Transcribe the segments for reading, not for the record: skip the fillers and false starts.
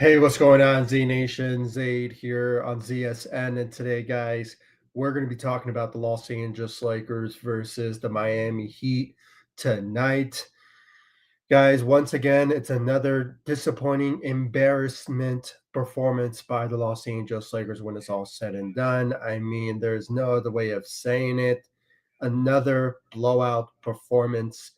Hey, what's going on, Z Nation? Zaid here on ZSN. And today, guys, we're going to be talking about the Los Angeles Lakers versus the Miami Heat tonight. Guys, once again, it's another disappointing embarrassment performance by the Los Angeles Lakers when it's all said and done. I mean, there's no other way of saying it. Another blowout performance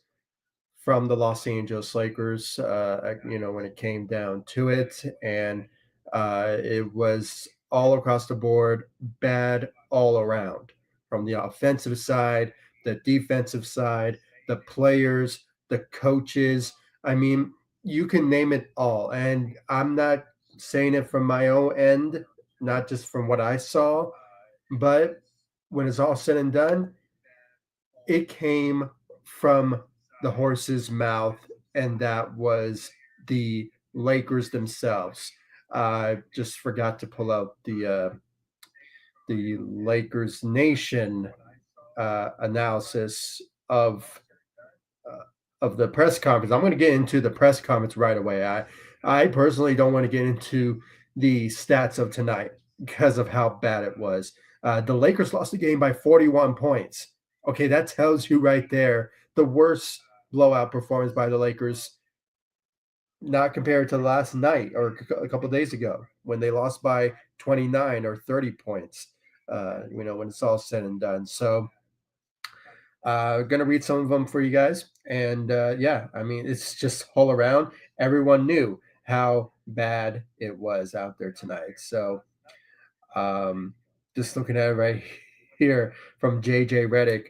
from the Los Angeles Lakers, when it came down to it. And it was all across the board, bad all around from the offensive side, the defensive side, the players, the coaches. I mean, you can name it all. And I'm not saying it from my own end, not just from what I saw, but when it's all said and done, it came from the horse's mouth, and that was the Lakers themselves. I just forgot to pull out the Lakers Nation analysis of uh, of the press conference. I'm going to get into the press conference right away. I personally don't want to get into the stats of tonight because of how bad it was. The Lakers lost the game by 41 points. Okay, that tells you right there the worst blowout performance by the Lakers, not compared to last night or a couple days ago when they lost by 29 or 30 points. When it's all said and done. So going to read some of them for you guys. And yeah, I mean, it's just all around. Everyone knew how bad it was out there tonight. So um, just looking at it right here from JJ Redick,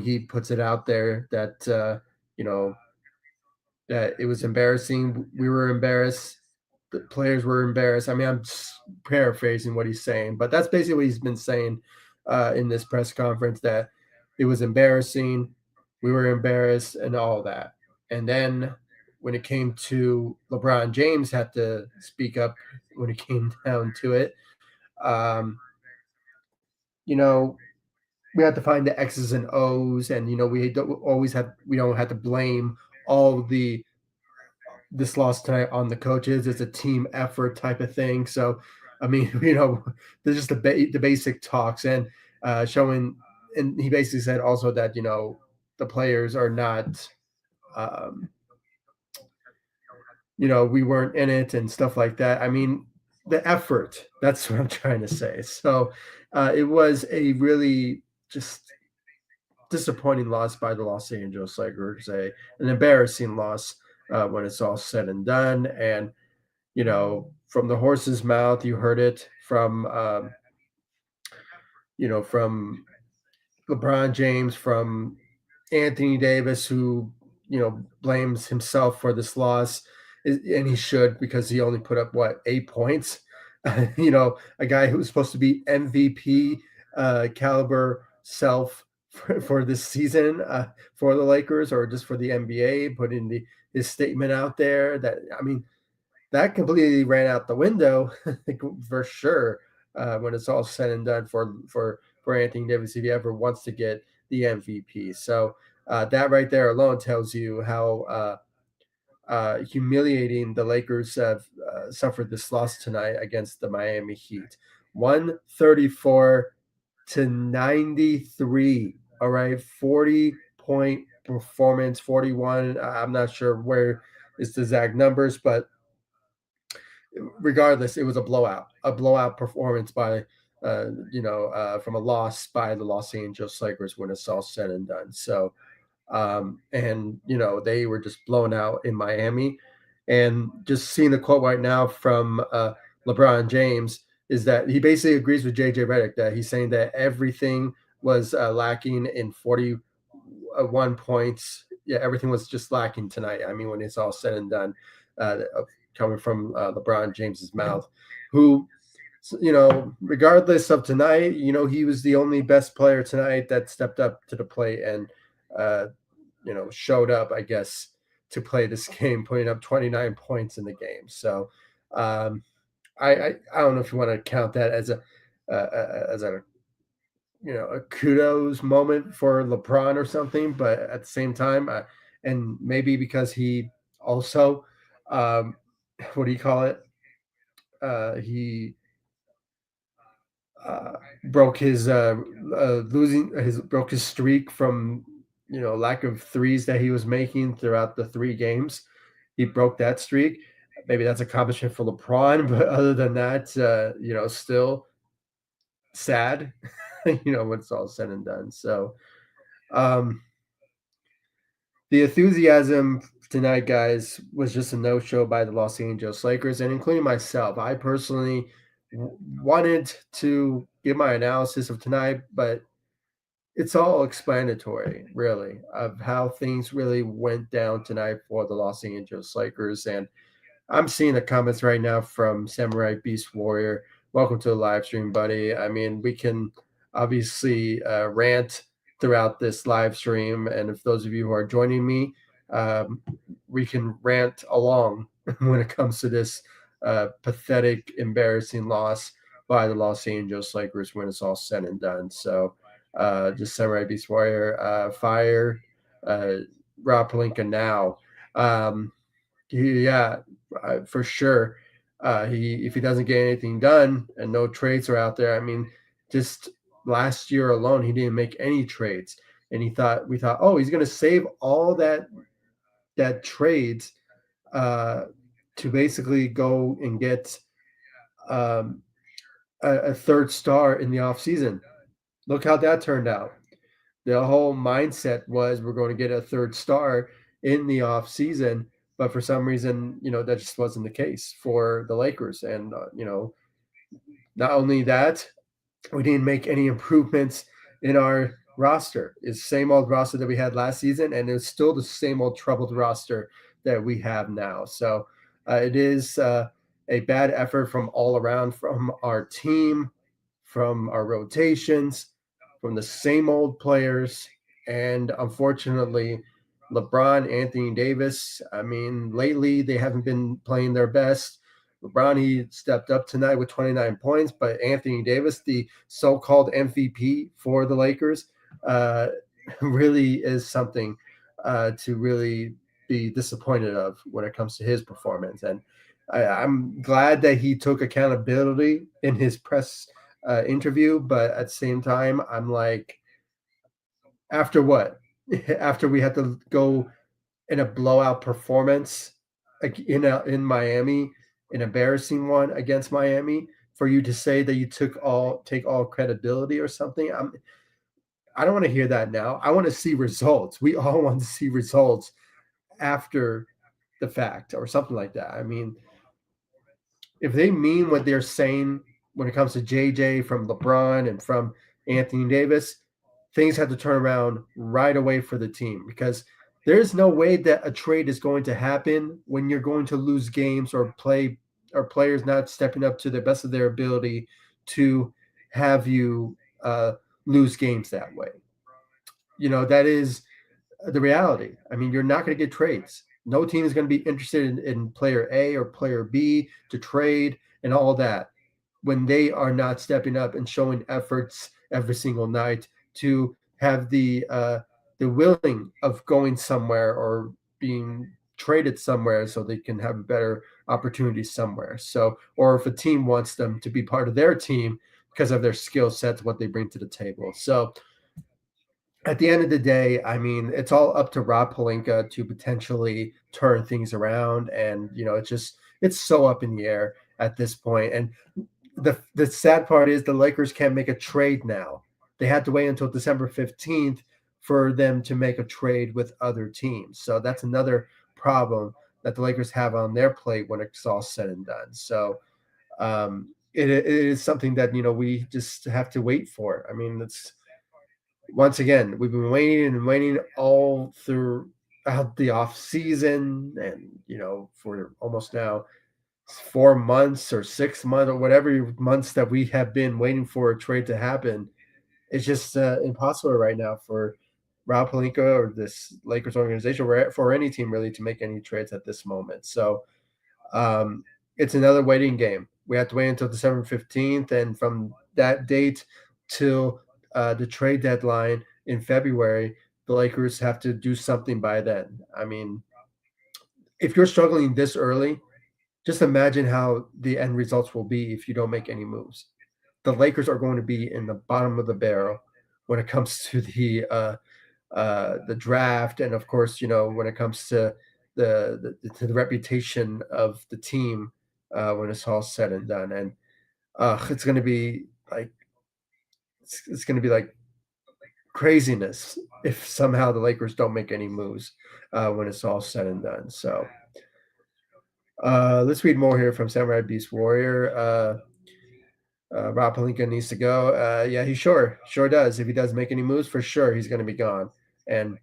he puts it out there that, you know, that it was embarrassing. We were embarrassed. The players were embarrassed. I mean, I'm paraphrasing what he's saying, but that's basically what he's been saying in this press conference, that it was embarrassing. We were embarrassed and all that. And then when it came to LeBron James had to speak up when it came down to it. Um, you know, we had to find the X's and O's, and we don't have to blame all the this loss tonight on the coaches. It's a team effort type of thing. So, I mean, there's just the basic talks and showing. And he basically said also that the players are not, um, we weren't in it and stuff like that. I mean, the effort. That's what I'm trying to say. So, it was a really just disappointing loss by the Los Angeles Lakers, an embarrassing loss when it's all said and done. And from the horse's mouth, you heard it from, from LeBron James, from Anthony Davis, who, blames himself for this loss. And he should, because he only put up, what, 8 points? A guy who was supposed to be MVP caliber self for this season for the Lakers, or just for the NBA, putting his statement out there that, I mean, that completely ran out the window for sure when it's all said and done for Anthony Davis, if he ever wants to get the MVP. So that right there alone tells you how humiliating the Lakers have suffered this loss tonight against the Miami Heat. 134-93. All right, 40-point performance, 41. I'm not sure where is the exact numbers, but regardless, it was a blowout performance by, from a loss by the Los Angeles Lakers when it's all said and done. So, and they were just blown out in Miami. And just seeing the quote right now from LeBron James is that he basically agrees with JJ Redick, that he's saying that everything was lacking in 41 points. Yeah, everything was just lacking tonight. I mean, when it's all said and done, coming from LeBron James's mouth, who, regardless of tonight, he was the only best player tonight that stepped up to the plate and, showed up, I guess, to play this game, putting up 29 points in the game. So, I don't know if you want to count that as a a kudos moment for LeBron or something, but at the same time, and maybe because he also, um, what do you call it? He uh, broke his losing his broke his streak from lack of threes that he was making throughout the 3 games. He broke that streak. Maybe that's a accomplishment for LeBron, but other than that, still sad. When it's all said and done. So um, the enthusiasm tonight, guys, was just a no-show by the Los Angeles Lakers, and including myself. I personally wanted to give my analysis of tonight, but it's all explanatory, really, of how things really went down tonight for the Los Angeles Lakers. And I'm seeing the comments right now from Samurai Beast Warrior. Welcome to the live stream, buddy. I mean, we can obviously rant throughout this live stream, and if those of you who are joining me, um, we can rant along when it comes to this pathetic, embarrassing loss by the Los Angeles Lakers when it's all said and done. So, just Samurai Beast Warrior, fire uh, Rob Pelinka now. Um, yeah, for sure. He if he doesn't get anything done and no trades are out there, I mean, just last year alone, he didn't make any trades, and we thought, oh, he's going to save all that trades uh, to basically go and get um, a third star in the offseason. Look how that turned out. The whole mindset was we're going to get a third star in the off season, but for some reason, that just wasn't the case for the Lakers. And not only that, we didn't make any improvements in our roster. It's the same old roster that we had last season, and it's still the same old troubled roster that we have now. So it is a bad effort from all around, from our team, from our rotations, from the same old players, and unfortunately, LeBron, Anthony Davis. I mean, lately they haven't been playing their best. LeBron, he stepped up tonight with 29 points, but Anthony Davis, the so-called MVP for the Lakers, uh, really is something to really be disappointed of when it comes to his performance. And I'm glad that he took accountability in his press interview, but at the same time, I'm like, after what? After we had to go in a blowout performance in Miami, an embarrassing one against Miami, for you to say that you take all credibility or something. I don't want to hear that now. I want to see results. We all want to see results after the fact or something like that. I mean, if they mean what they're saying when it comes to JJ from LeBron and from Anthony Davis, things have to turn around right away for the team because there's no way that a trade is going to happen when you're going to lose games or players not stepping up to the best of their ability to have you lose games that way. That is the reality. I mean, you're not going to get trades. No team is going to be interested in player A or player B to trade and all that when they are not stepping up and showing efforts every single night to have the willing of going somewhere or being traded somewhere so they can have a better opportunity somewhere. So, or if a team wants them to be part of their team because of their skill sets, what they bring to the table. So, at the end of the day, I mean, it's all up to Rob Pelinka to potentially turn things around. And, it's so up in the air at this point. And the sad part is the Lakers can't make a trade now. They had to wait until December 15th for them to make a trade with other teams. So that's another problem that the Lakers have on their plate when it's all said and done. So it is something that, we just have to wait for. I mean, it's once again, we've been waiting and waiting all throughout the off season and, for almost now 4 months or 6 months or whatever months that we have been waiting for a trade to happen. It's just impossible right now for Rob Pelinka or this Lakers organization or for any team really to make any trades at this moment. So um, it's another waiting game. We have to wait until December 15th, and from that date till the trade deadline in February, the Lakers have to do something by then. I mean, if you're struggling this early, just imagine how the end results will be if you don't make any moves. The Lakers are going to be in the bottom of the barrel when it comes to the draft, and of course, when it comes to the reputation of the team when it's all said and done. And it's going to be like it's going to be like craziness if somehow the Lakers don't make any moves when it's all said and done. So let's read more here from Samurai Beast Warrior. Rob Pelinka needs to go. Yeah, he sure does. If he doesn't make any moves, for sure he's going to be gone. And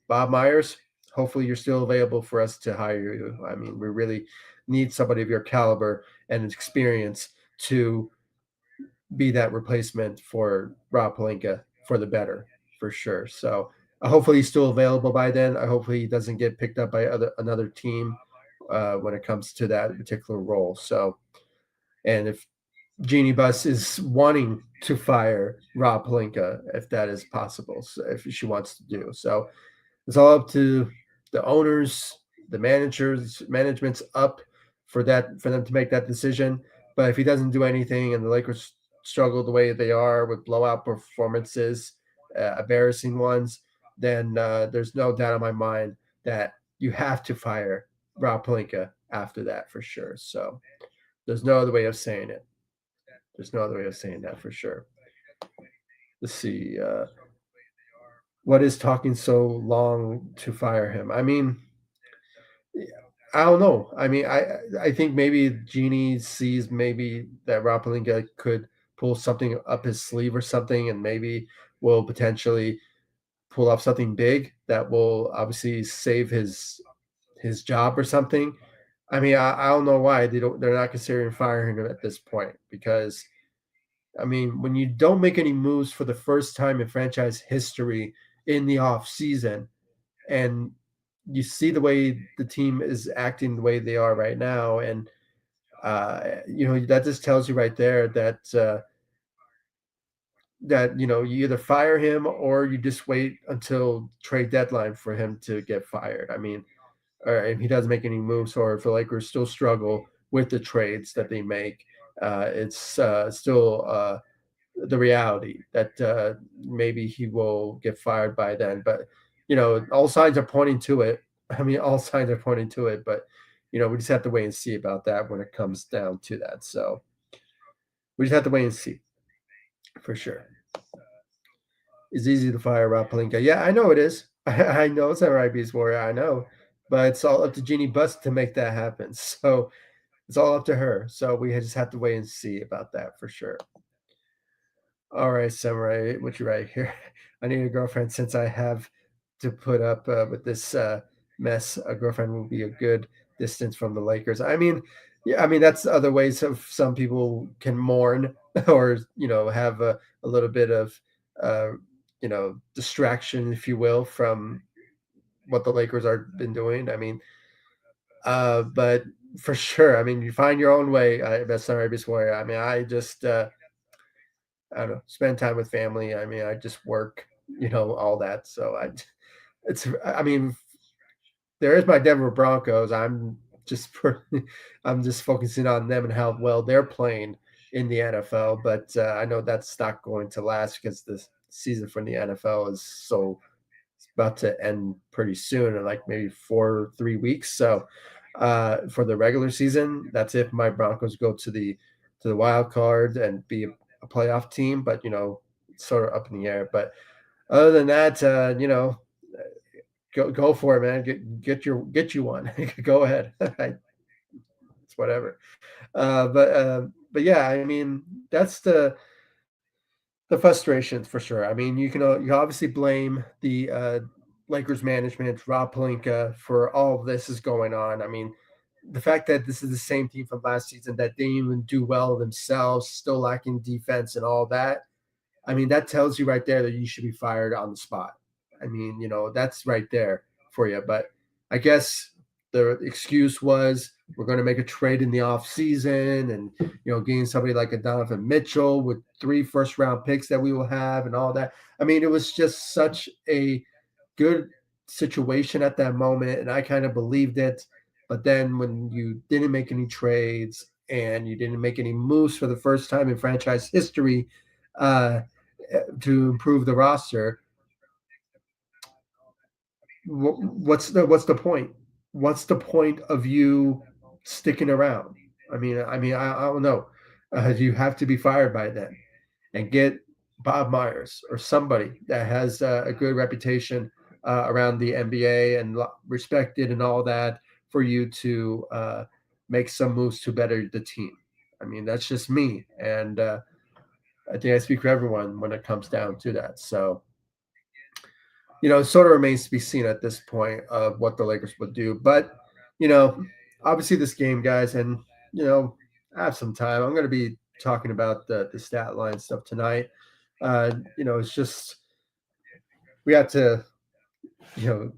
Bob Myers, hopefully you're still available for us to hire you. I mean, we really need somebody of your caliber and experience to be that replacement for Rob Pelinka for the better, for sure. So hopefully he's still available by then. I hopefully he doesn't get picked up by another team when it comes to that particular role. So, and if Jeannie Buss is wanting to fire Rob Pelinka, if that is possible, so if she wants to do so, it's all up to the owners, the managers, management's up for them to make that decision. But if he doesn't do anything and the Lakers struggle the way they are with blowout performances, embarrassing ones, then there's no doubt in my mind that you have to fire Rob Pelinka after that for sure. So there's no other way of saying it. There's no other way of saying that for sure. Let's see. What is talking so long to fire him? I mean, I don't know. I mean, I think maybe Genie sees maybe that Rob Pelinka could pull something up his sleeve or something, and maybe will potentially pull off something big that will obviously save his job or something. I mean, I don't know why they're not considering firing him at this point because I mean, when you don't make any moves for the first time in franchise history in the off season, and you see the way the team is acting the way they are right now, and that just tells you right there that you either fire him or you just wait until trade deadline for him to get fired. I mean, or if he doesn't make any moves, or if the Lakers still struggle with the trades that they make, it's still the reality that maybe he will get fired by then. But all signs are pointing to it. I mean, all signs are pointing to it. But we just have to wait and see about that when it comes down to that. So we just have to wait and see for sure. It's easy to fire Rob Pelinka. Yeah, I know it is. I know it's not Beast Warrior. I know, but it's all up to Jeannie Buss to make that happen. So it's all up to her. So we just have to wait and see about that for sure. All right, Samurai, what you write here? I need a girlfriend since I have to put up with this mess. A girlfriend will be a good distance from the Lakers. I mean, yeah, I mean that's other ways of some people can mourn or have a little bit of distraction, if you will, from what the Lakers are been doing. I mean, but for sure, I mean, you find your own way. Best Samurai Beast Warrior. I mean, I just. I don't know, spend time with family. I mean, I just work, all that. So I mean, there is my Denver Broncos. Just, I'm just focusing on them and how well they're playing in the NFL. But I know that's not going to last because the season for the NFL is it's about to end pretty soon, in like maybe 3 weeks. So for the regular season, that's if my Broncos go to the wild card and be a playoff team. But sort of up in the air. But other than that, go for it, man. Get you one. Go ahead. It's whatever. But yeah, I mean that's the frustrations for sure. I mean, you obviously blame the Lakers management, Rob Pelinka, for all of this is going on. I mean, the fact that this is the same team from last season that didn't even do well themselves, still lacking defense and all that. I mean, that tells you right there that you should be fired on the spot. I mean, that's right there for you. But I guess the excuse was we're going to make a trade in the off season and, gain somebody like a Donovan Mitchell with 3 first-round picks that we will have and all that. I mean, it was just such a good situation at that moment. And I kind of believed it. But then when you didn't make any trades and you didn't make any moves for the first time in franchise history uh, to improve the roster, what's the point? What's the point of you sticking around? I don't know. You have to be fired by then and get Bob Myers or somebody that has a good reputation around the NBA and respected and all that for you to make some moves to better the team. I mean, that's just me, and I think I speak for everyone when it comes down to that. So it sort of remains to be seen at this point of what the Lakers would do. But, you know, obviously this game, guys, and I have some time. I'm going to be talking about the stat line stuff tonight. It's just we have to, you know,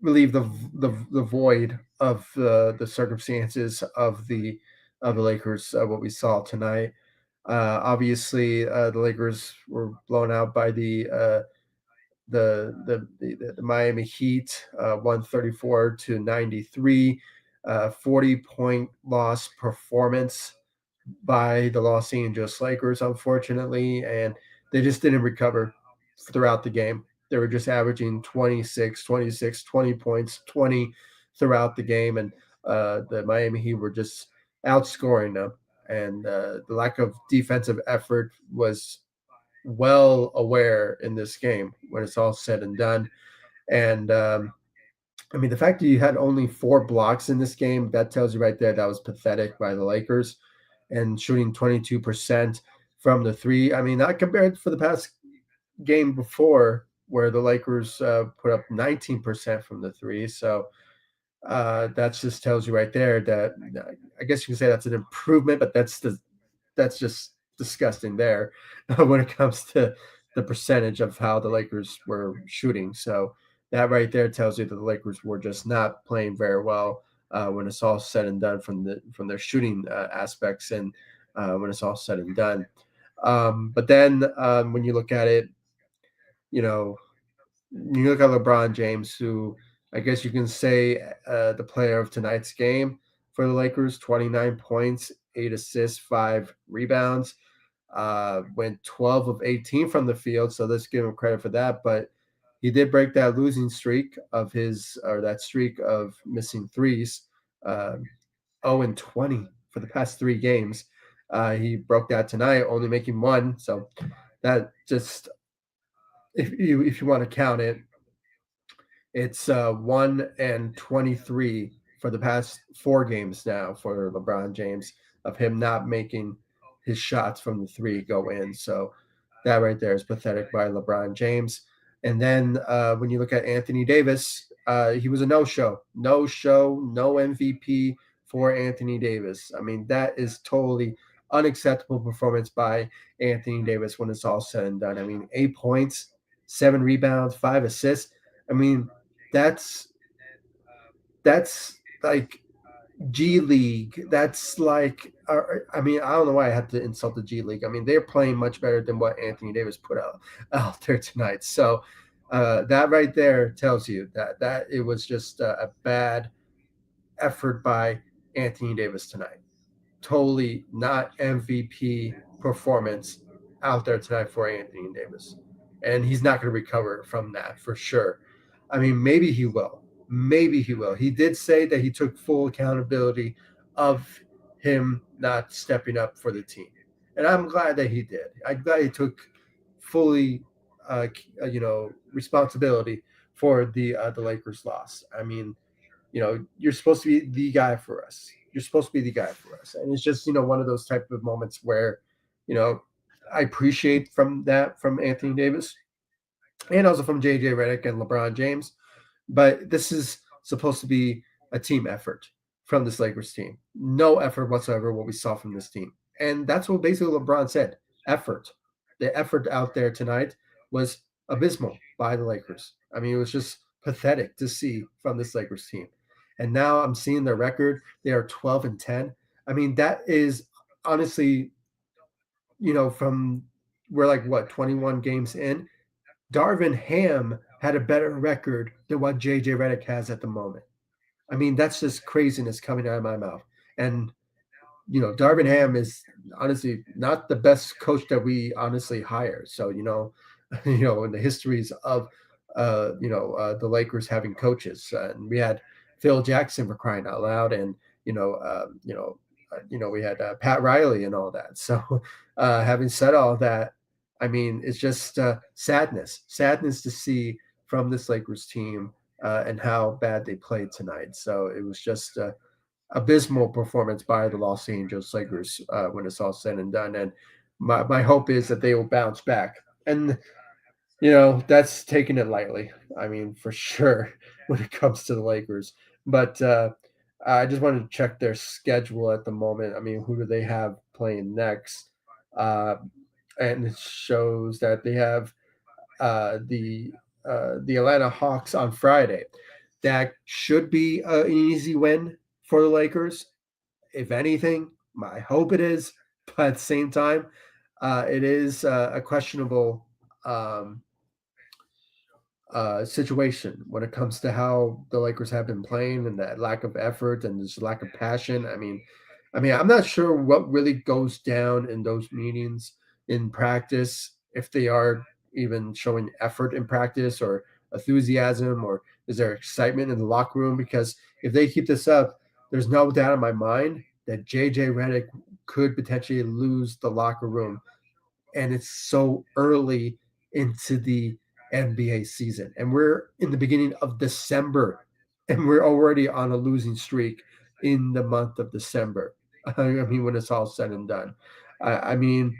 relieve the void of the circumstances of the Lakers, what we saw tonight. Obviously, the Lakers were blown out by the Miami Heat, 134 to 93, 40-point loss performance by the Los Angeles Lakers, unfortunately, and they just didn't recover throughout the game. They were just averaging 26, 26, 20 points, 20 throughout the game, and the Miami Heat were just outscoring them. And the lack of defensive effort was well aware in this game when it's all said and done. And the fact that you had only 4 blocks in this game, that tells you right there that was pathetic by the Lakers and shooting 22% from the three. I mean, not compared for the past game before where the Lakers put up 19% from the three. So that just tells you right there that I guess you can say that's an improvement, but that's just disgusting there when it comes to the percentage of how the Lakers were shooting. So that right there tells you that the Lakers were just not playing very well when it's all said and done from their shooting aspects and when it's all said and done. But then when you look at it, you know, you look at LeBron James, who I guess you can say the player of tonight's game for the Lakers, 29 points, 8 assists, 5 rebounds, went 12 of 18 from the field. So let's give him credit for that. But he did break that losing streak of his, or that streak of missing threes, 0 and 20 for the past 3 games. He broke that tonight, only making one. So that just, if you want to count it, it's 1 and 23 for the past 4 games now for LeBron James of him not making his shots from the three go in. So that right there is pathetic by LeBron James. And then when you look at Anthony Davis, he was a no-show, no MVP for Anthony Davis. I mean, that is totally unacceptable performance by Anthony Davis when it's all said and done. I mean, 8 points, 7 rebounds, 5 assists. I mean, that's that's like G League. That's like I don't know why I had to insult the G League. I mean, they're playing much better than what Anthony Davis put out there tonight. So that right there tells you that it was just a bad effort by Anthony Davis tonight. Totally not MVP performance out there tonight for Anthony Davis. And he's not going to recover from that for sure. I mean, maybe he will. Maybe he will. He did say that he took full accountability of him not stepping up for the team. And I'm glad that he did. I'm glad he took fully, responsibility for the Lakers' loss. I mean, you're supposed to be the guy for us. You're supposed to be the guy for us. And it's just, one of those type of moments where, you know, I appreciate from Anthony Davis and also from JJ Redick and LeBron James. But this is supposed to be a team effort from this Lakers team. No effort whatsoever, what we saw from this team. And that's what basically LeBron said, effort. The effort out there tonight was abysmal by the Lakers. I mean, it was just pathetic to see from this Lakers team. And now I'm seeing their record. They are 12 and 10. I mean, that is honestly, from we're like what, 21 games in. Darvin Ham had a better record than what JJ Redick has at the moment. I mean, that's just craziness coming out of my mouth. And Darvin Ham is honestly not the best coach that we honestly hire. So, in the histories of, the Lakers having coaches, and we had Phil Jackson for crying out loud, and we had Pat Riley and all that. So, having said all that, I mean, it's just sadness to see from this Lakers team and how bad they played tonight. So it was just abysmal performance by the Los Angeles Lakers when it's all said and done. And my hope is that they will bounce back. And, that's taking it lightly. I mean, for sure, when it comes to the Lakers. But I just wanted to check their schedule at the moment. I mean, who do they have playing next? Uh, and it shows that they have the Atlanta Hawks on Friday. That should be an easy win for the Lakers. If anything, I hope it is. But at the same time, it is a questionable um, situation when it comes to how the Lakers have been playing and that lack of effort and this lack of passion. I mean, I'm not sure what really goes down in those meetings in practice, if they are even showing effort in practice or enthusiasm, or is there excitement in the locker room? Because if they keep this up, there's no doubt in my mind that JJ Redick could potentially lose the locker room, and it's so early into the NBA season. And we're in the beginning of December, and we're already on a losing streak in the month of December. I mean, when it's all said and done. I mean,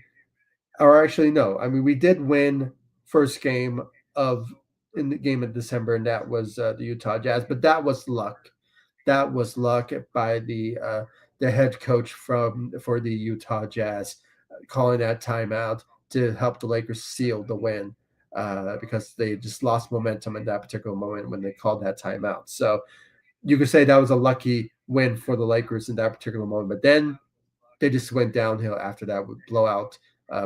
or actually, no. I mean, we did win first game of in the game of December, and that was the Utah Jazz, but that was luck. That was luck by the head coach for the Utah Jazz calling that timeout to help the Lakers seal the win because they just lost momentum in that particular moment when they called that timeout. So you could say that was a lucky win for the Lakers in that particular moment. But then they just went downhill after that with blowout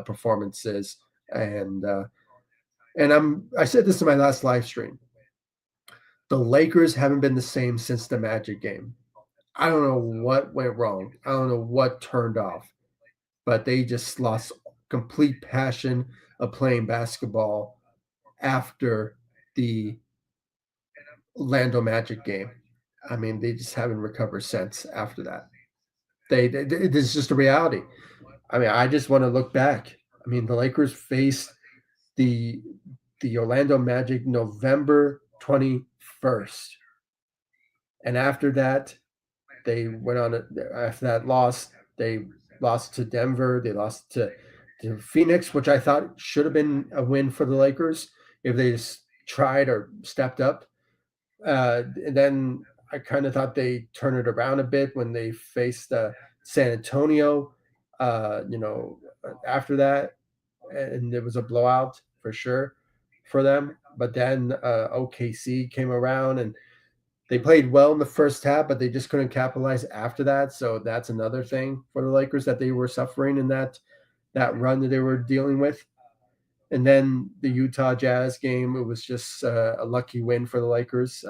performances. And I said this in my last live stream. The Lakers haven't been the same since the Magic game. I don't know what went wrong. I don't know what turned off, but they just lost complete passion of playing basketball after the Orlando Magic game. I mean, they just haven't recovered since after that. This is just a reality. I mean, I just want to look back. I mean, the Lakers faced the the Orlando Magic November 21st, and after that, they went on after that loss. They lost to Denver. They lost to Phoenix, which I thought should have been a win for the Lakers if they just tried or stepped up. And then I kind of thought they turned it around a bit when they faced San Antonio. After that, and it was a blowout for sure for them. But then OKC came around and they played well in the first half, but they just couldn't capitalize after that. So that's another thing for the Lakers that they were suffering in that run that they were dealing with. And then the Utah Jazz game, it was just a lucky win for the Lakers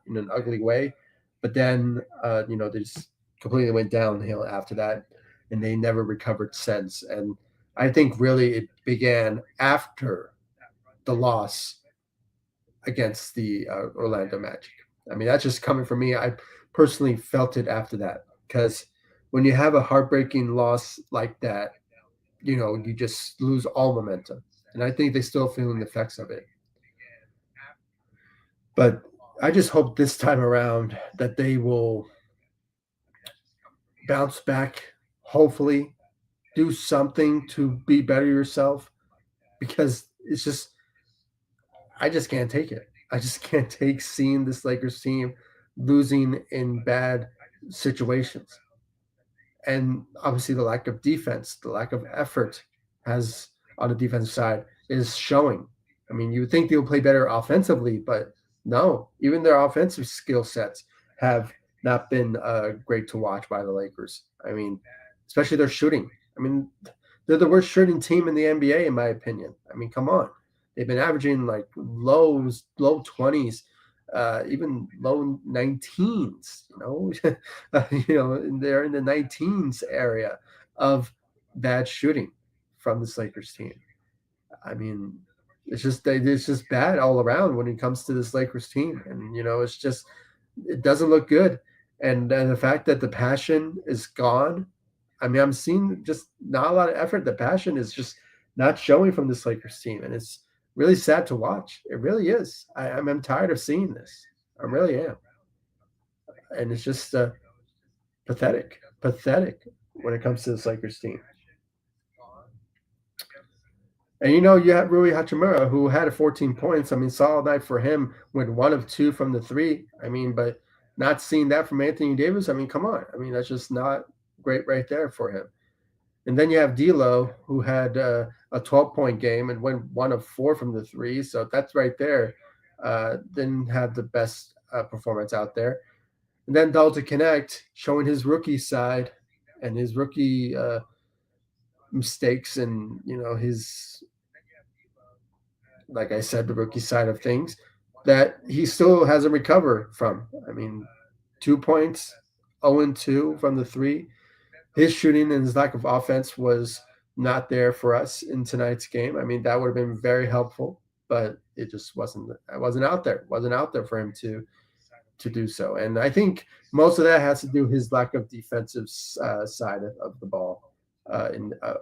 in an ugly way. But then, they just completely went downhill after that, and they never recovered since. And I think really it began after the loss against the Orlando Magic. I mean, that's just coming from me. I personally felt it after that because when you have a heartbreaking loss like that, you just lose all momentum. And I think they still feeling the effects of it. But I just hope this time around that they will bounce back, hopefully, do something to be better yourself because it's just, I just can't take it. I just can't take seeing this Lakers team losing in bad situations. And obviously the lack of defense, the lack of effort has on the defensive side is showing. I mean, you would think they'll play better offensively, but no, even their offensive skill sets have not been great to watch by the Lakers. I mean, especially their shooting. I mean, they're the worst shooting team in the NBA, in my opinion. I mean, come on. They've been averaging like low 20s even low 19s. They're in the 19s area of bad shooting from this Lakers team. I mean, it's just bad all around when it comes to this Lakers team, and it's just it doesn't look good. And the fact that the passion is gone. I mean, I'm seeing just not a lot of effort. The passion is just not showing from this Lakers team, and it's really sad to watch. It really is. I'm tired of seeing this. I really am, and it's just pathetic, pathetic when it comes to this Lakers team. And you have Rui Hachimura, who had 14 points. I mean, solid night for him. Went 1 of 2 from the three. I mean, but not seeing that from Anthony Davis. I mean, come on. I mean, that's just not great right there for him. And then you have D'Lo, who had a 12-point game and went 1 of 4 from the three. So that's right there. Didn't have the best performance out there. And then Dalton Connect showing his rookie side and his rookie mistakes and his, like I said, the rookie side of things that he still hasn't recovered from. I mean, 2 points, 0-2 from the three. His shooting and his lack of offense was not there for us in tonight's game. I mean, that would have been very helpful, but it just wasn't. It wasn't out there. It wasn't out there for him to do so. And I think most of that has to do with his lack of defensive side of the ball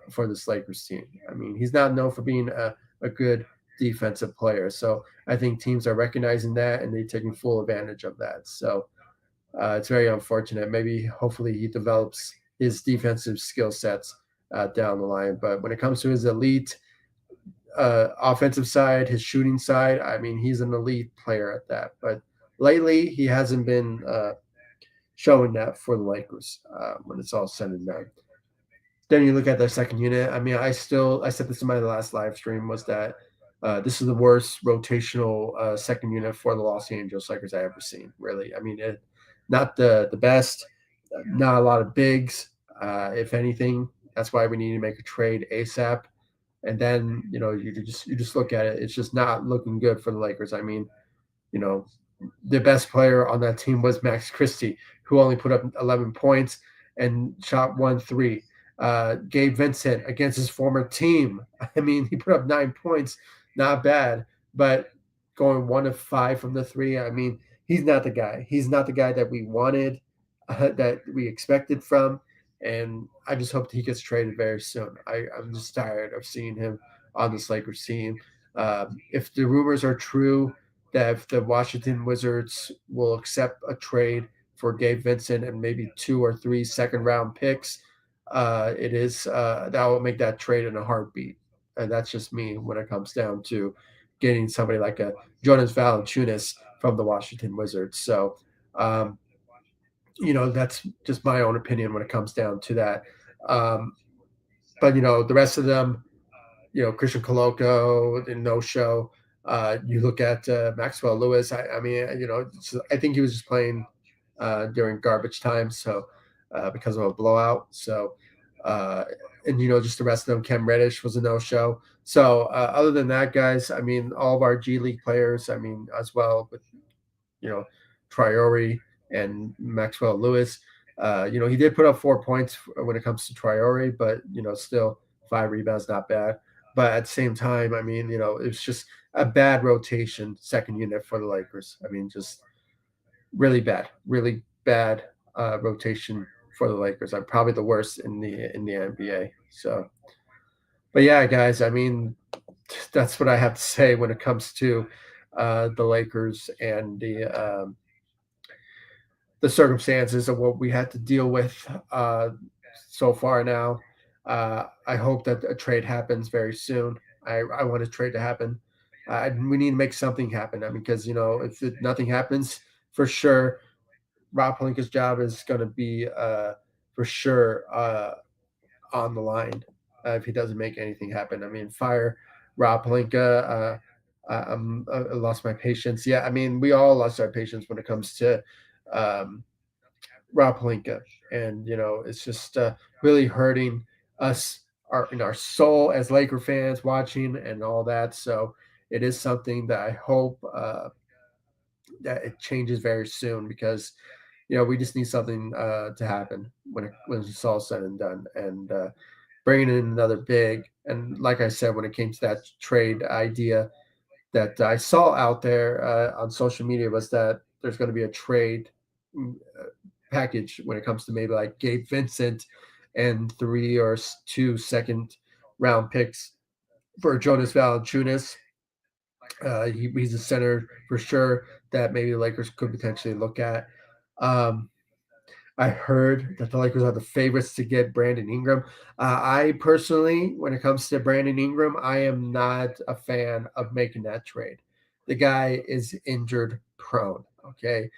for this Lakers team. I mean, he's not known for being a good defensive player. So I think teams are recognizing that and they're taking full advantage of that. So it's very unfortunate. Maybe, hopefully, he develops his defensive skill sets down the line. But when it comes to his elite offensive side, his shooting side, I mean, he's an elite player at that. But lately, he hasn't been showing that for the Lakers when it's all said and done. Then you look at their second unit. I mean, I said this in my last live stream, was that this is the worst rotational second unit for the Los Angeles Lakers I ever seen. Really, I mean, not the best. Not a lot of bigs. If anything, that's why we need to make a trade ASAP. And then you just look at it. It's just not looking good for the Lakers. I mean, you know, the best player on that team was Max Christie, who only put up 11 points and shot 1 3. Gabe Vincent against his former team. I mean, he put up 9 points, not bad, but going 1 of 5 from the three. I mean, he's not the guy. He's not the guy that we wanted, that we expected from. And I just hope that he gets traded very soon. I'm just tired of seeing him on this Lakers team. If the rumors are true that if the Washington Wizards will accept a trade for Gabe Vincent and maybe 2 or 3 second-round picks, it is that will make that trade in a heartbeat. And that's just me when it comes down to getting somebody like a Jonas Valanciunas from the Washington Wizards. So, that's just my own opinion when it comes down to that. But the rest of them, Christian Coloco, the no-show. You look at Maxwell Lewis. I mean, I think he was just playing during garbage time, so because of a blowout. So, and just the rest of them. Cam Reddish was a no-show. So, other than that, guys, I mean, all of our G League players, I mean, as well with Traore and Maxwell Lewis. He did put up 4 points when it comes to Traore, but still 5 rebounds, not bad. But at the same time, I mean, it's just a bad rotation second unit for the Lakers. I mean, just really bad rotation for the Lakers. I'm probably the worst in the NBA. So, but yeah, guys, I mean, that's what I have to say when it comes to the Lakers and the circumstances of what we had to deal with so far now. I hope that a trade happens very soon. I want a trade to happen. We need to make something happen. I mean, because if nothing happens, for sure, Rob Palinka's job is going to be for sure on the line if he doesn't make anything happen. I mean, fire Rob Palinka. I lost my patience. Yeah, I mean, we all lost our patience when it comes to Rob Palinka, and it's just really hurting us, in our soul as Laker fans watching and all that. So it is something that I hope that it changes very soon because we just need something to happen when it's all said and done, and bringing in another big. And like I said, when it came to that trade idea that I saw out there on social media was that there's going to be a trade package when it comes to maybe like Gabe Vincent and three or two second round picks for Jonas Valanciunas. He's a center for sure that maybe the Lakers could potentially look at. Um, I heard that the Lakers are the favorites to get Brandon Ingram. I personally, when it comes to Brandon Ingram, I am not a fan of making that trade. The guy is injured prone. Okay.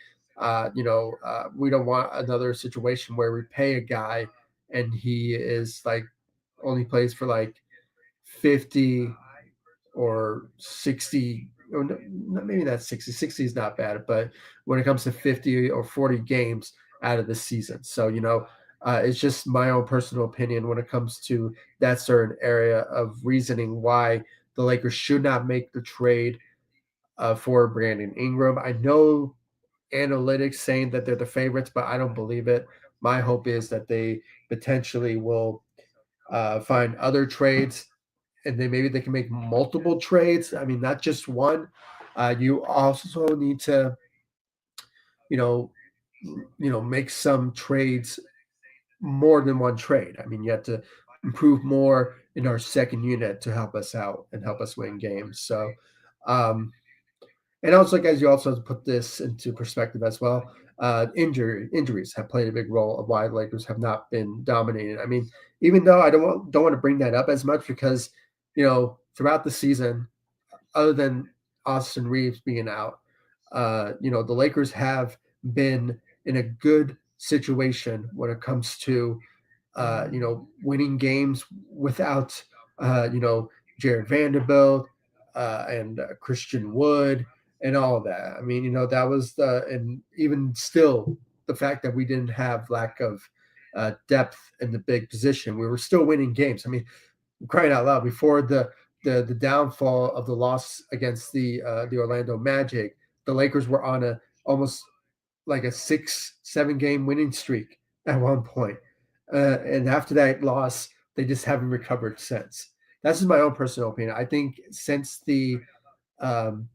We don't want another situation where we pay a guy and he is like only plays for like 50 or 60, or maybe not 60. 60 is not bad, but when it comes to 50 or 40 games out of the season. So, it's just my own personal opinion when it comes to that certain area of reasoning why the Lakers should not make the trade for Brandon Ingram. I know analytics saying that they're the favorites, but I don't believe it. My hope is that they potentially will find other trades, and then maybe they can make multiple trades. I mean, not just one. You also need to, you know, make some trades, more than one trade. I mean, you have to improve more in our second unit to help us out and help us win games. So, and also, guys, you also have to put this into perspective as well. Injuries have played a big role of why the Lakers have not been dominating. I mean, even though I don't want to bring that up as much because throughout the season, other than Austin Reeves being out, the Lakers have been in a good situation when it comes to winning games without, Jared Vanderbilt and Christian Wood and all of that. I mean, that was and even still, the fact that we didn't have lack of depth in the big position, we were still winning games. I mean, crying out loud, before the downfall of the loss against the Orlando Magic, the Lakers were on a almost like a 6-7 game winning streak at one point. And after that loss, they just haven't recovered since. That's just my own personal opinion. I think um,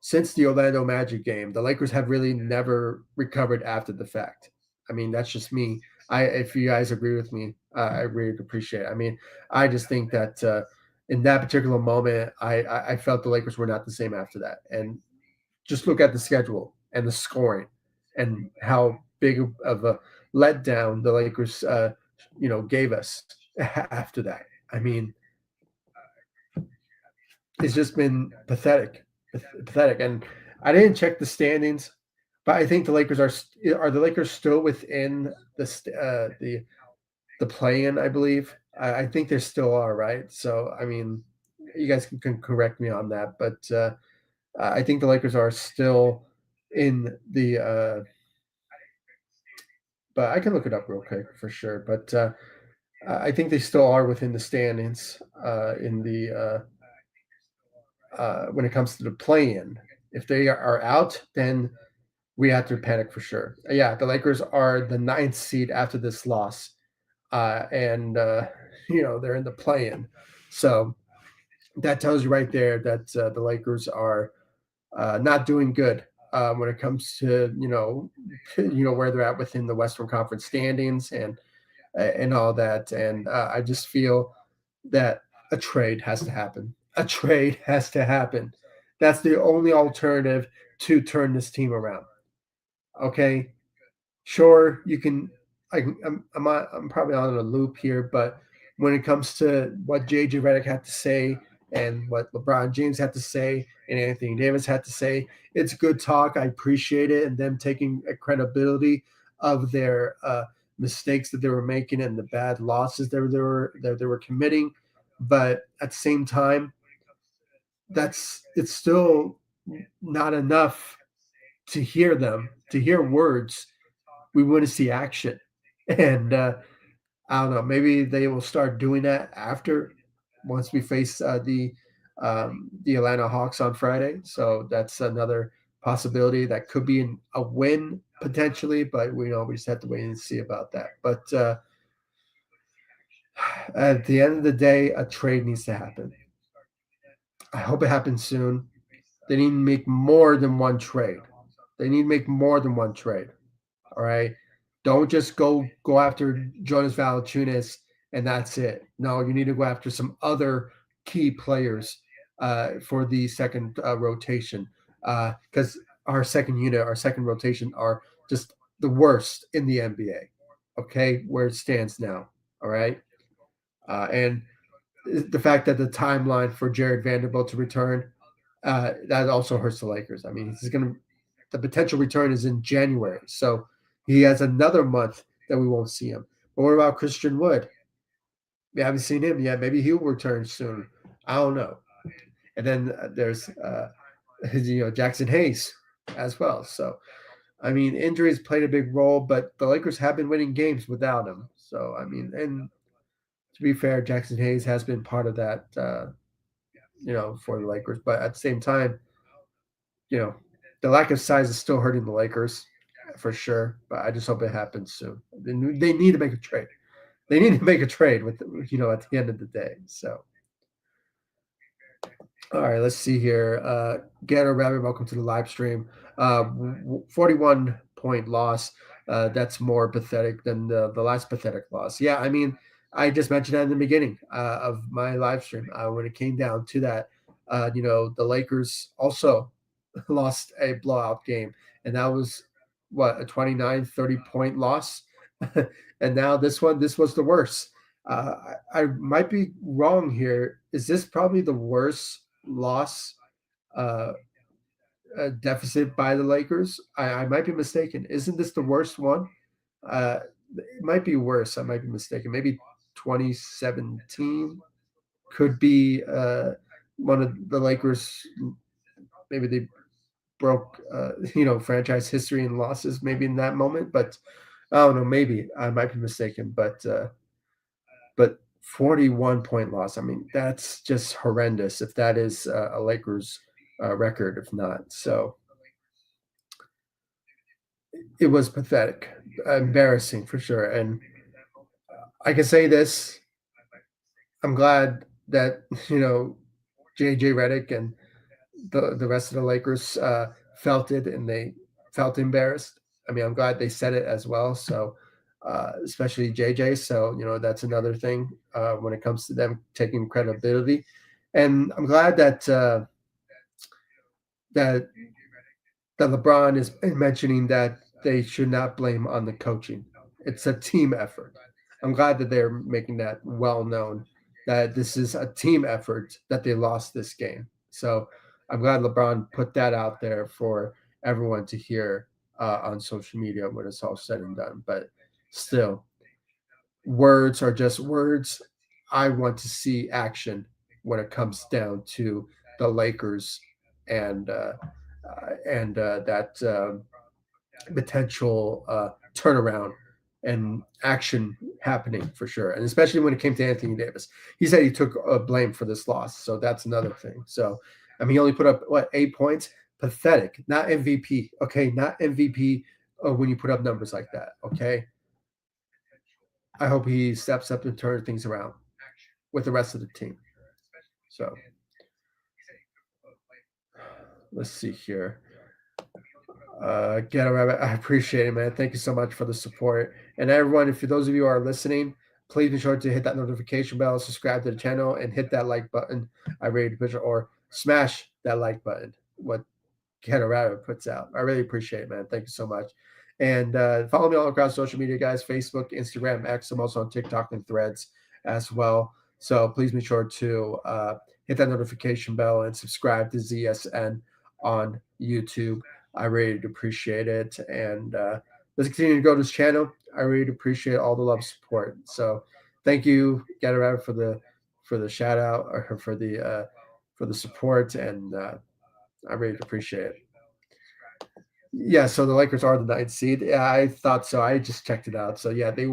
since the Orlando Magic game, the Lakers have really never recovered after the fact. I mean, that's just me. If you guys agree with me, I really appreciate it. I mean, I just think that in that particular moment, I felt the Lakers were not the same after that. And just look at the schedule and the scoring and how big of a letdown the Lakers, gave us after that. I mean, it's just been pathetic. And I didn't check the standings, but I think the Lakers are the Lakers still within the play-in. I believe I think they still are, right. So I mean, you guys can correct me on that, but I think the Lakers are still in the. But I can look it up real quick for sure. But I think they still are within the standings in the when it comes to the play-in. If they are out, then we have to panic for sure. Yeah, the Lakers are the ninth seed after this loss, and they're in the play-in. So that tells you right there that the Lakers are not doing good when it comes to where they're at within the Western Conference standings and all that. And I just feel that a trade has to happen. A trade has to happen. That's the only alternative to turn this team around. Okay, sure, you can. I'm probably on a loop here, but when it comes to what JJ Redick had to say and what LeBron James had to say and Anthony Davis had to say, it's good talk. I appreciate it, and them taking a credibility of their mistakes that they were making and the bad losses they were committing. But at the same time, it's still not enough to hear them, to hear words. We want to see action. And I don't know, maybe they will start doing that after once we face the Atlanta Hawks on Friday. So that's another possibility that could be a win potentially, but we just have to wait and see about that. But at the end of the day, a trade needs to happen. I hope it happens soon. They need to make more than one trade. They need to make more than one trade. All right. Don't just go after Jonas Valanciunas and that's it. No, you need to go after some other key players for the second rotation because our second unit, our second rotation are just the worst in the NBA. Okay, where it stands now. All right, and the fact that the timeline for Jared Vanderbilt to return that also hurts the Lakers. I mean, he's going to the potential return is in January, so he has another month that we won't see him. But what about Christian Wood? We haven't seen him yet. Maybe he'll return soon. I don't know. And then there's Jackson Hayes as well. So I mean, injuries played a big role, but the Lakers have been winning games without him. So I mean, and to be fair, Jackson Hayes has been part of that. For the Lakers, but at the same time, you know, the lack of size is still hurting the Lakers for sure. But I just hope it happens soon. They need to make a trade. They need to make a trade with at the end of the day. So all right, let's see here. Gator Rabbit, welcome to the live stream. 41-point loss. That's more pathetic than the last pathetic loss. Yeah, I mean, I just mentioned that in the beginning of my live stream when it came down to that. The Lakers also lost a blowout game, and that was what a 29-30 point loss. And now this was the worst. I might be wrong here. Is this probably the worst loss uh, deficit by the Lakers? I might be mistaken. Isn't this the worst one? It might be worse. I might be mistaken. Maybe 2017 could be one of the Lakers. Maybe they broke, franchise history in losses maybe in that moment. But I don't know. Maybe I might be mistaken. But 41-point loss. I mean, that's just horrendous if that is a Lakers record, if not. So it was pathetic, embarrassing for sure. And I can say this I'm glad that, JJ Redick and the rest of the Lakers felt it and they felt embarrassed. I mean, I'm glad they said it as well. So, especially JJ. So, that's another thing when it comes to them taking credibility. And I'm glad that that LeBron is mentioning that they should not blame on the coaching. It's a team effort. I'm glad that they're making that well known that this is a team effort that they lost this game. So I'm glad LeBron put that out there for everyone to hear on social media when it's all said and done. But still, words are just words. I want to see action when it comes down to the Lakers and that potential turnaround and action happening for sure. And especially when it came to Anthony Davis, he said he took blame for this loss. So that's another thing. So, I mean, he only put up 8 points. Pathetic, not MVP. Okay, not MVP when you put up numbers like that. Okay, I hope he steps up and turns things around with the rest of the team. So let's see here. Get a rabbit. I appreciate it, man. Thank you so much for the support. And everyone, if for those of you who are listening, please be sure to hit that notification bell, subscribe to the channel, and hit that like button. I really appreciate it, or smash that like button. What Get a rabbit puts out. I really appreciate it, man. Thank you so much. And follow me all across social media, guys. Facebook, Instagram, X. I'm also on TikTok and Threads as well. So please be sure to hit that notification bell and subscribe to ZSN on YouTube. I really appreciate it. And let's continue to grow this channel. I really appreciate all the love and support. So thank you, Get a Rabbit, for the shout out or for the support. And I really appreciate it. Yeah, so the Lakers are the ninth seed. Yeah, I thought so. I just checked it out. So yeah, they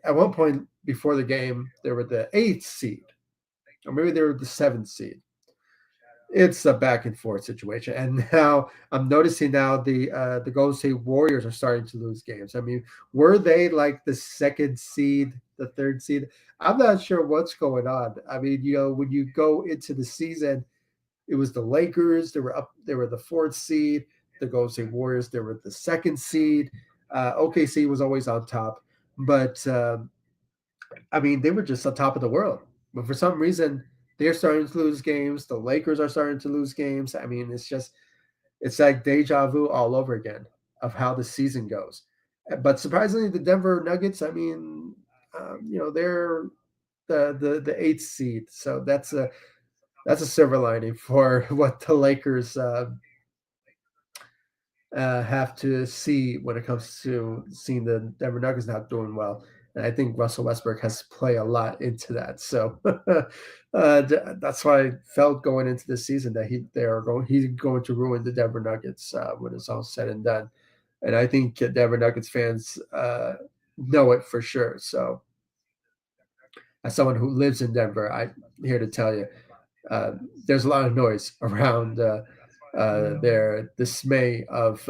at one point before the game they were the eighth seed, or maybe they were the seventh seed. it's a back and forth situation, and now I'm noticing now the Golden State Warriors are starting to lose games. I mean, were they like the second seed, the third seed? I'm not sure what's going on. I mean, when you go into the season, it was the Lakers. They were the fourth seed. The Golden State Warriors. They were the second seed. OKC was always on top, but I mean, they were just on top of the world. But for some reason, they're starting to lose games. The Lakers are starting to lose games. I mean, it's like deja vu all over again of how the season goes. But surprisingly, the Denver Nuggets. I mean, they're the eighth seed, so that's a silver lining for what the Lakers have to see when it comes to seeing the Denver Nuggets not doing well. And I think Russell Westbrook has to play a lot into that. So that's why I felt going into the season that he's going to ruin the Denver Nuggets when it's all said and done. And I think Denver Nuggets fans know it for sure. So as someone who lives in Denver, I'm here to tell you uh, there's a lot of noise around their dismay of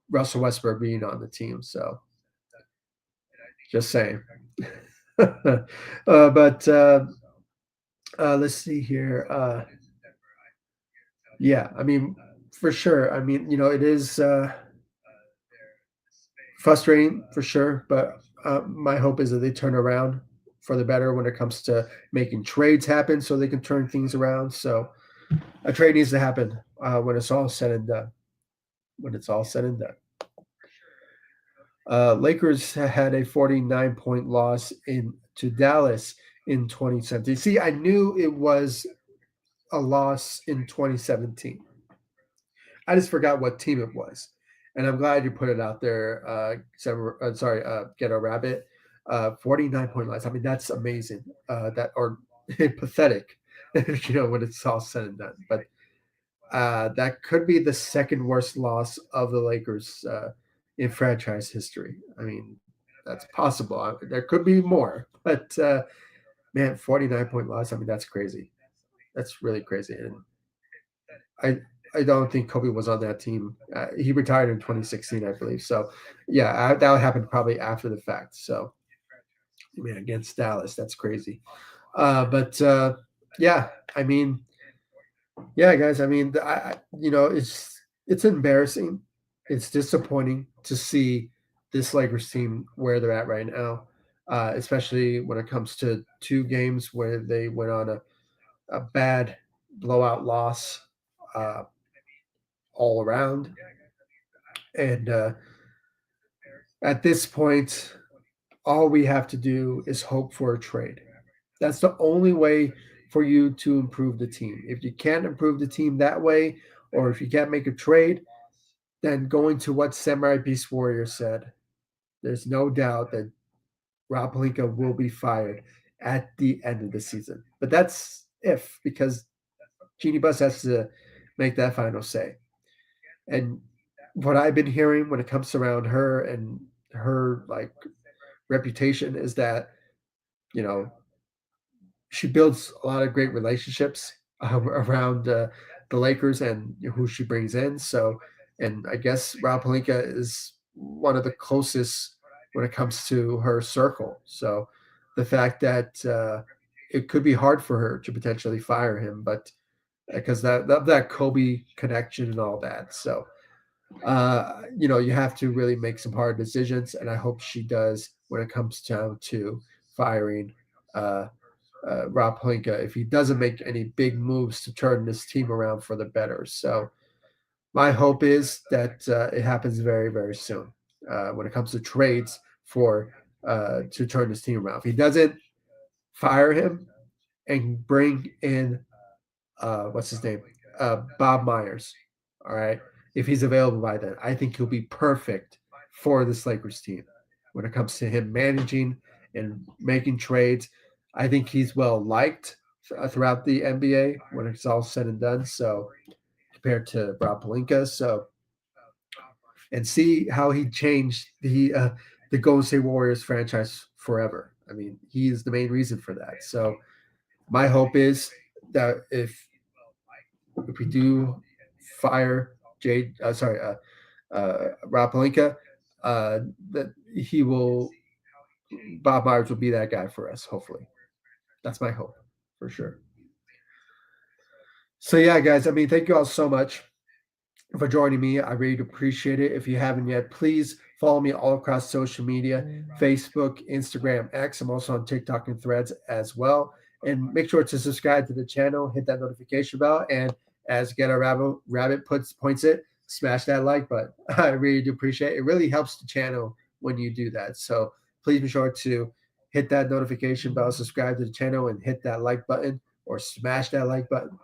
Russell Westbrook being on the team. So just saying. But let's see here. Yeah, I mean, for sure. I mean, it is frustrating for sure, but my hope is that they turn around for the better when it comes to making trades happen so they can turn things around. So a trade needs to happen when it's all said and done. When it's all said and done. Lakers had a 49-point loss in to Dallas in 2017. See, I knew it was a loss in 2017. I just forgot what team it was, and I'm glad you put it out there. Sorry, Ghetto Rabbit. 49-point loss. I mean, that's amazing. That or pathetic, when it's all said and done. But that could be the second worst loss of the Lakers in franchise history. I mean, that's possible. There could be more, but man, 49-point loss. I mean, that's crazy. That's really crazy. And I I don't think Kobe was on that team. He retired in 2016, I believe. So yeah, that happened probably after the fact. So man, against Dallas, that's crazy. But yeah, I mean, yeah, guys. I mean, it's embarrassing. It's disappointing to see this Lakers team where they're at right now, especially when it comes to two games where they went on a bad blowout loss uh, all around. And at this point, all we have to do is hope for a trade. That's the only way for you to improve the team. If you can't improve the team that way, or if you can't make a trade, then going to what Samurai Beast Warrior said, there's no doubt that Rob Pelinka will be fired at the end of the season. But that's if, because Jeannie Buss has to make that final say. And what I've been hearing when it comes around her and her like reputation is that, you know, she builds a lot of great relationships around the Lakers and who she brings in. So, and I guess Rob Pelinka is one of the closest when it comes to her circle. So, the fact that it could be hard for her to potentially fire him, but because that Kobe connection and all that. So, you have to really make some hard decisions, and I hope she does when it comes down to firing. Uh, Rob Pelinka if he doesn't make any big moves to turn this team around for the better. So my hope is that it happens very, very soon when it comes to trades for to turn this team around. If he doesn't fire him and bring in what's his name, Bob Myers, all right, if he's available by then, I think he'll be perfect for this Lakers team when it comes to him managing and making trades. I think he's well liked throughout the NBA when it's all said and done. So compared to Rob Pelinka, so and see how he changed the Golden State Warriors franchise forever. I mean, he is the main reason for that. So my hope is that if if we do fire Jade, Rob Pelinka, that he will, Bob Myers will be that guy for us. Hopefully, that's my hope for sure. So yeah, guys. I mean, thank you all so much for joining me. I really appreciate it. If you haven't yet, please follow me all across social media: Facebook, Instagram, X. I'm also on TikTok and Threads as well. And make sure to subscribe to the channel, hit that notification bell, and as Get a Rabbit points it, smash that like button. I really do appreciate it. It really helps the channel when you do that. So please be sure to hit that notification bell, subscribe to the channel, and hit that like button or smash that like button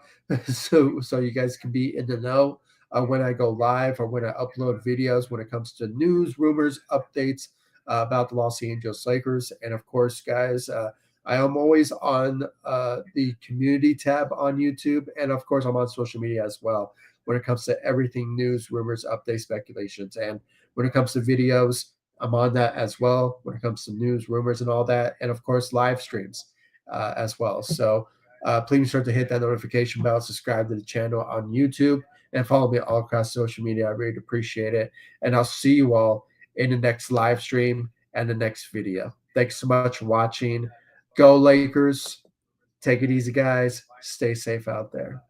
so you guys can be in the know when I go live or when I upload videos when it comes to news, rumors, updates about the Los Angeles Lakers. And of course, guys, I am always on the community tab on YouTube. And of course, I'm on social media as well when it comes to everything news, rumors, updates, speculations. And when it comes to videos, I'm on that as well when it comes to news, rumors, and all that. And of course, live streams as well. So please be sure to hit that notification bell, subscribe to the channel on YouTube, and follow me all across social media. I really appreciate it. And I'll see you all in the next live stream and the next video. Thanks so much for watching. Go Lakers. Take it easy, guys. Stay safe out there.